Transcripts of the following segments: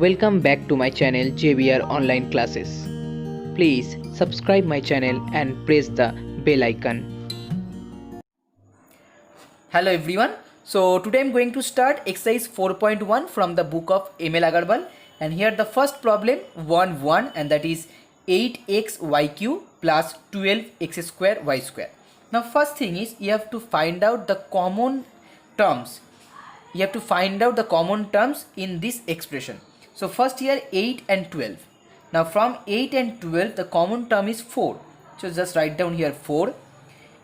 Welcome back to my channel JBR Online Classes. Please subscribe my channel and press the bell icon. Hello everyone. So today I'm going to start exercise 4.1 from the book of ML Agarwal, and here the first problem 1 and that is 8xy³ plus 12x square y square. Now first thing is you have to find out the common terms. You have to find out the common terms in this expression. So first here 8 and 12. Now from 8 and 12 the common term is 4. So just write down here 4,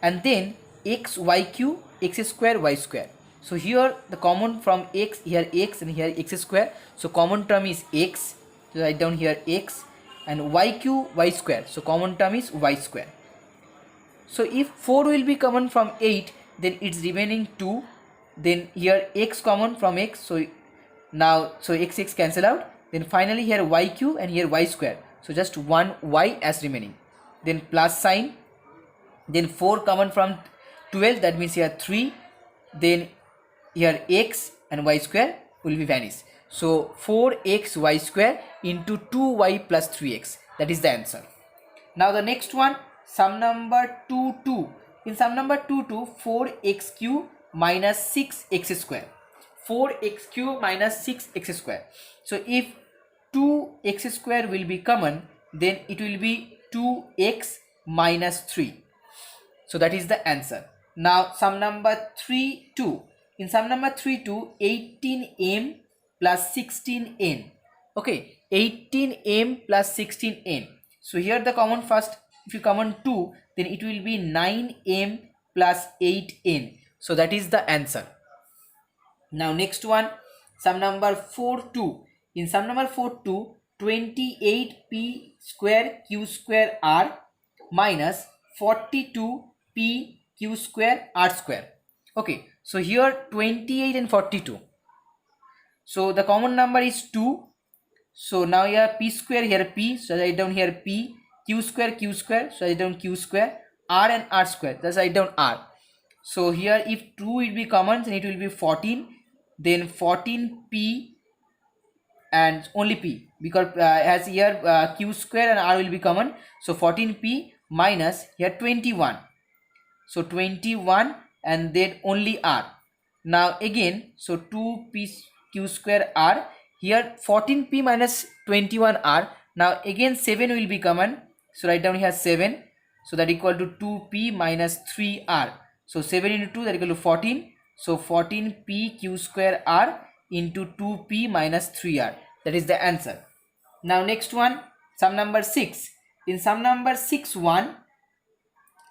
and then xy³ x square y square. So here the common from x, here x and here x square. So common term is x. So write down here x, and y³ y square. So common term is y square. So if 4 will be common from 8, then it's remaining 2. Then here x common from x, so now x cancel out. Then finally here y³ and here y square, so just 1 y as remaining. Then plus sign. Then 4 common from 12, that means here 3. Then here x and y square will be vanished. So 4x y square into 2y plus 3x, that is the answer. Now the next one, sum number 2. In sum number 2, 4x³ minus 6x square. 4x³ minus 6x square. So if 2x square will be common, then it will be 2x minus 3. So that is the answer. Now sum number 3(2). In sum number 3(2), 18m plus 16n. Okay, 18m plus 16n. So here the common first, if you common 2, then it will be 9m plus 8n. So that is the answer. Now next one, sum number 4(2). In sum number 4(2), 28p square q square r minus 42p q square r square. Okay, so here 28 and 42. So the common number is 2. So now here p square, here p, so write down here p, q square, so write down q square, r and r square, that's write down r. So here if 2 will be common, then it will be 14, then 14p and only p, because as here q square and r will be common, so 14p minus here 21. So 21 and then only r. Now again, so 2p q square r, here 14p minus 21r. Now again 7 will be common, so write down here 7. So that equal to 2p minus 3r. So 7 into 2, that equal to 14. So 14p q square r into 2p minus 3r. That is the answer. Now next one, sum number 6. In sum number 6(1),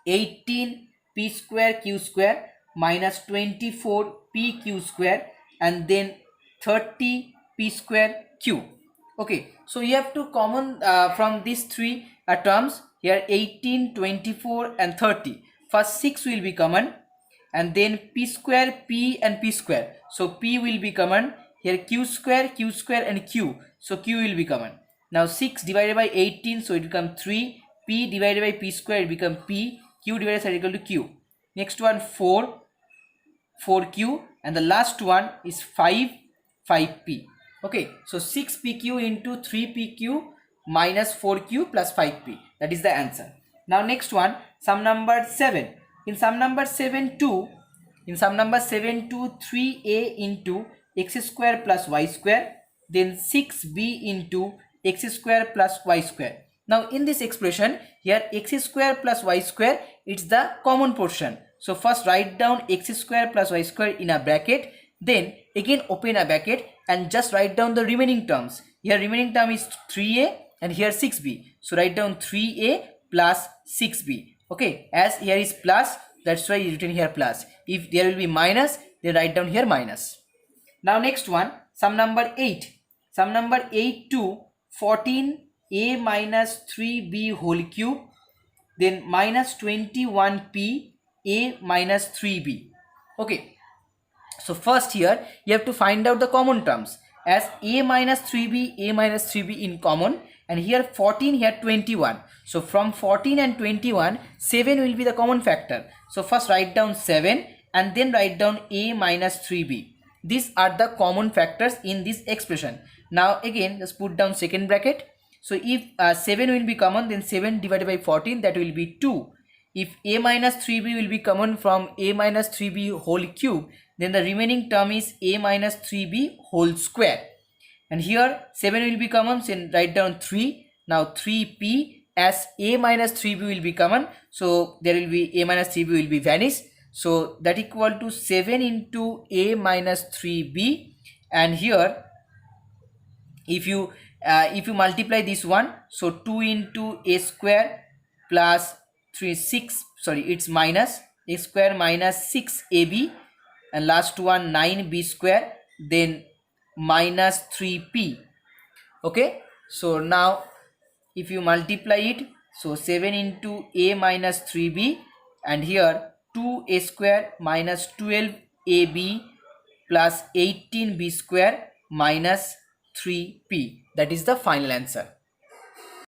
18p square q square minus 24p q square and then 30p square q. Okay, so you have to common from these three terms here 18, 24 and 30. First 6 will be common, and then p square, p and p square. So p will be common, here q square and q. So q will be common. Now 6 divided by 18, so it become 3. P divided by p square, it become p. Q divided by equal to q. Next one 4q, and the last one is 5p. Okay, so 6pq into 3pq minus 4q plus 5p. That is the answer. Now next one, sum number 7. In sum number 7(2), 3a into x square plus y square, then 6b into x square plus y square. Now in this expression, here x square plus y square, it's the common portion. So first write down x square plus y square in a bracket, then again open a bracket and just write down the remaining terms. Here remaining term is 3a and here 6b. So write down 3a plus 6b. Okay, as here is plus, that's why you written here plus. If there will be minus, then write down here minus. Now next one, sum number 8. Sum number 8(2), 14a minus 3b whole cube, then minus 21p a minus 3b. Okay, so first here you have to find out the common terms, as a minus 3b in common, and here 14, here 21. So from 14 and 21, 7 will be the common factor. So first write down 7 and then write down a minus 3b. These are the common factors in this expression. Now again just put down second bracket. So if 7 will be common, then 7 divided by 14, that will be 2. If a minus 3b will be common from a minus 3b whole cube, then the remaining term is a minus 3b whole square. And here 7 will be common, so write down 3. Now 3p, as a minus 3b will be common, so there will be a minus 3b will be vanished. So that equal to 7 into a minus 3b. And here if you multiply this one, so 2 into a square plus 3 6, sorry, it's minus a square minus 6ab, and last one 9b square, then minus 3p. Okay, so now if you multiply it, so 7 into a minus 3b, and here 2a square minus 12ab plus 18b square minus 3p. That is the final answer.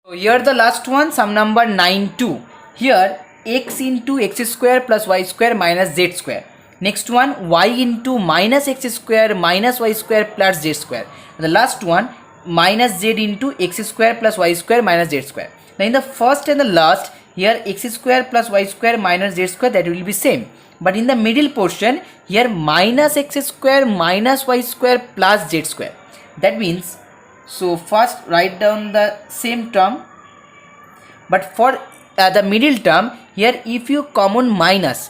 So here the last one, sum number 9(2). Here x into x square plus y square minus z square. Next one, y into minus x square minus y square plus z square. And the last one, minus z into x square plus y square minus z square. Now in the first and the last, here x square plus y square minus z square, that will be same. But in the middle portion, here minus x square minus y square plus z square. That means, so first write down the same term, but for the middle term, here if you common minus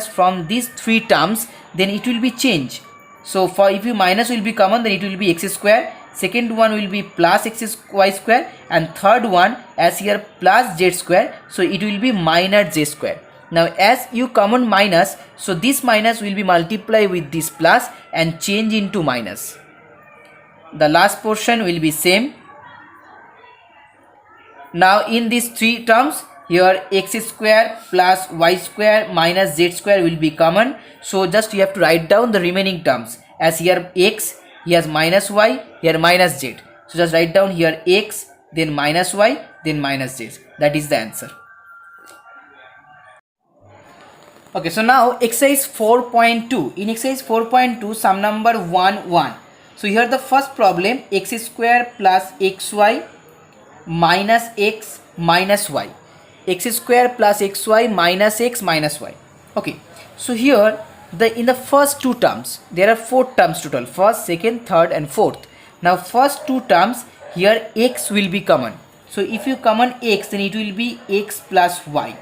from these three terms, then it will be changed. So for if you minus will be common, then it will be x square, second one will be plus y square, and third one as here plus z square, so it will be minus z square. Now as you common minus, so this minus will be multiplied with this plus and change into minus. The last portion will be same. Now in these three terms, here x square plus y square minus z square will be common, so just you have to write down the remaining terms. As here x, here minus y, here minus z, so just write down here x, then minus y, then minus z. That is the answer. Okay, so now exercise 4.2. In exercise 4.2, sum number 1, so here the first problem, x square plus xy minus x minus y, x square plus xy minus x minus y. Okay, so here in the first two terms, there are 4 terms total, first, second, third and fourth. Now first two terms, here x will be common, so if you common x, then it will be x plus y.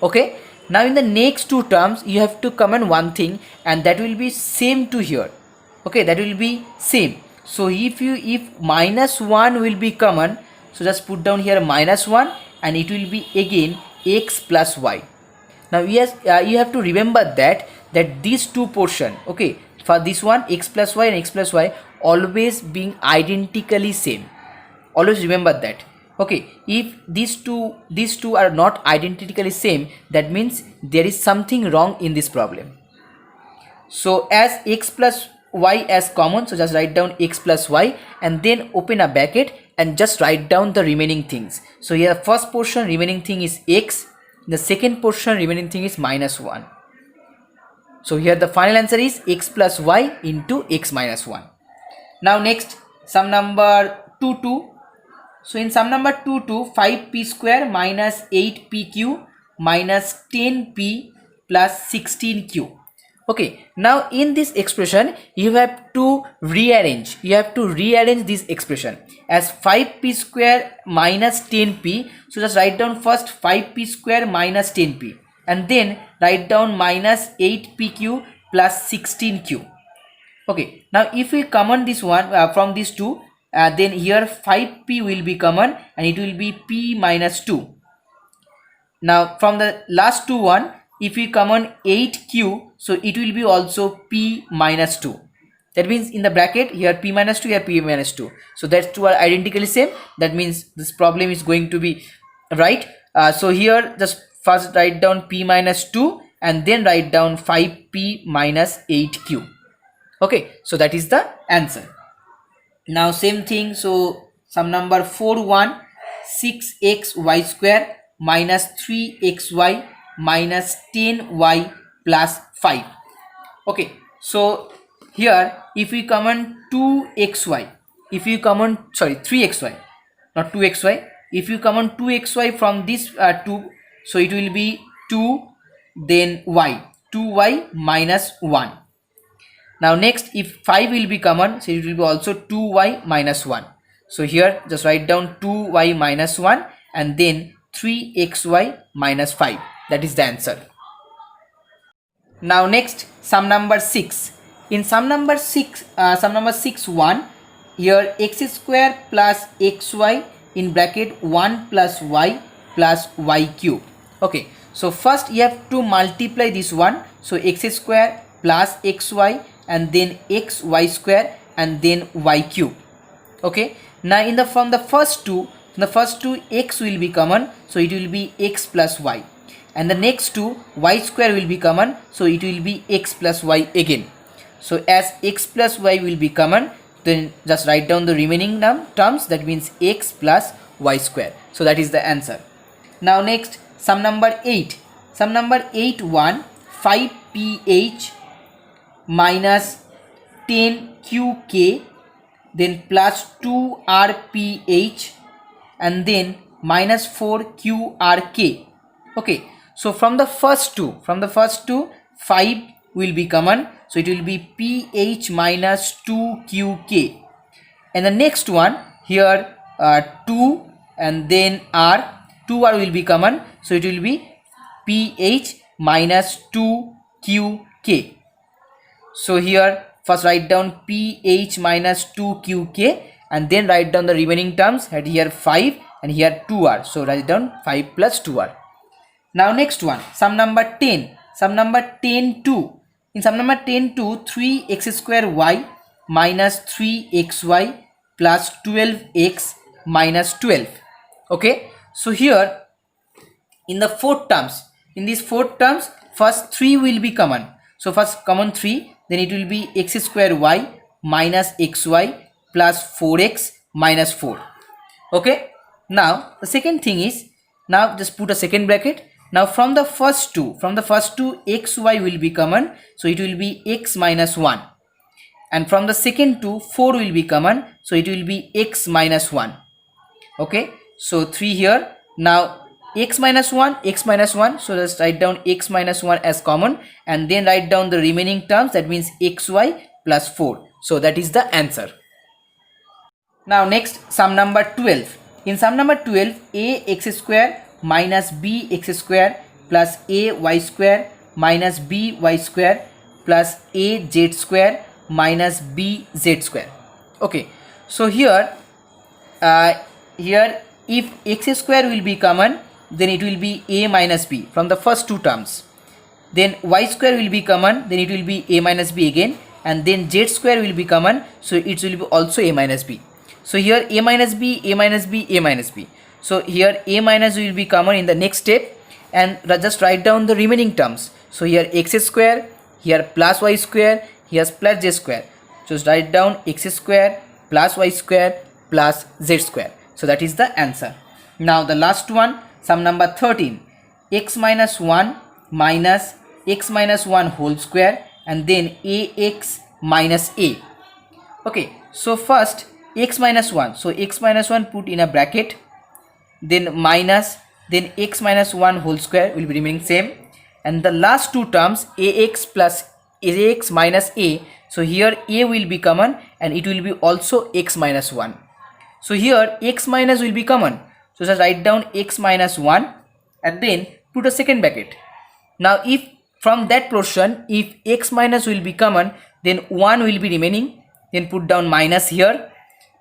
Okay, now in the next two terms, you have to common one thing, and that will be same to here. Okay, that will be same. So if minus 1 will be common, so just put down here minus 1, and it will be again x plus y. Now yes, you have to remember that these two portion, okay, for this one x plus y and x plus y always being identically same. Always remember that. Okay, if these two are not identically same, that means there is something wrong in this problem. So as x plus y as common, so just write down x plus y and then open a bracket and just write down the remaining things. So here first portion remaining thing is x, the second portion remaining thing is minus 1. So here the final answer is x plus y into x minus 1. Now next, sum number 2. So in sum number 2, 5p square minus 8pq minus 10p plus 16q. Okay, now in this expression you have to rearrange this expression as 5p square minus 10p. So just write down first 5p square minus 10p and then write down minus 8pq plus 16q. Okay, now if we common this one from these two, then here 5p will be common and it will be p minus 2. Now from the last two one, if we common 8q, so it will be also p minus 2. That means in the bracket here p minus 2, here p minus 2. So that two are identically same. That means this problem is going to be right. So here just first write down p minus 2 and then write down 5p minus 8q. Okay, so that is the answer. Now same thing, so sum number 4, 6xy square minus 3xy minus 10y plus 5. Okay, so here if we common 2xy, if you common 3xy, not 2xy, if you common 2xy from this 2, so it will be 2 then y, 2y minus 1. Now next, if 5 will be common, so it will be also 2y minus 1. So here just write down 2y minus 1 and then 3xy minus 5. That is the answer. Now next, sum number 6. In sum number 6 1, here x square plus xy in bracket 1 plus y cube. Okay, so first you have to multiply this one, so x square plus xy and then xy square and then y cube. Okay, now in the from the first two x will be common, so it will be x plus y, and the next two y square will be common, so it will be x plus y again. So as x plus y will be common, then just write down the remaining terms, that means x plus y square. So that is the answer. Now next, sum number 8. Sum number 8 1, 5ph minus 10qk then plus 2rph and then minus 4qrk. Okay, so from the first two 5 will be common, so it will be ph minus 2qk, and the next one here 2 and then 2r will be common, so it will be ph minus 2qk. So here first write down ph minus 2qk and then write down the remaining terms, and here 5 and here 2r, so write down 5 plus 2r. Now next one, sum number 10. Sum number 10 2. In sum number 10 2, 3x square y minus 3xy plus 12x minus 12. Okay, so here in the fourth terms, in these fourth terms, first 3 will be common, so first common 3, then it will be x square y minus xy plus 4x minus 4. Okay, now the second thing is, now just put a second bracket. Now from the first two xy will be common, so it will be x minus 1, and from the second two 4 will be common, so it will be x minus 1. Okay, so 3 here. Now x minus 1, so let's write down x minus 1 as common and then write down the remaining terms, that means xy plus 4. So that is the answer. Now next, sum number 12. In sum number 12, ax square minus bx square plus ay square minus by square plus az square minus bz square. Okay, so here if x square will be common, then it will be a minus b from the first two terms, then y square will be common, then it will be a minus b again, and then z square will be common, so it will be also a minus b. So here a minus b, a minus b, a minus b. So here a minus will be common in the next step, and just write down the remaining terms. So here x square, here plus y square, here plus z square. Just write down x square plus y square plus z square. So that is the answer. Now the last one, sum number 13, x minus 1 minus x minus 1 whole square and then ax minus a. Okay, so first x minus 1, so x minus 1 put in a bracket, then minus, then x minus 1 whole square will be remaining same, and the last two terms ax plus ax minus a, so here a will be common and it will be also x minus 1. So here x minus will be common, so just write down x minus 1 and then put a second bracket. Now if from that portion, if x minus will be common, then 1 will be remaining, then put down minus here.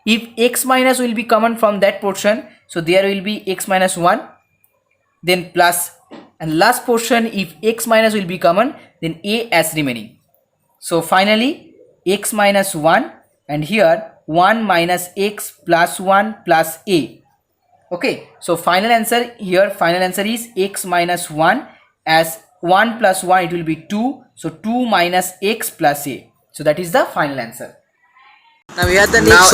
If x minus will be common from that portion, so there will be x minus 1, then plus, and last portion if x minus will be common, then a as remaining. So finally x minus 1 and here 1 minus x plus 1 plus a. Okay, so final answer here, final answer is x minus 1, as 1 plus 1 it will be 2, so 2 minus x plus a. So that is the final answer. Now we have the next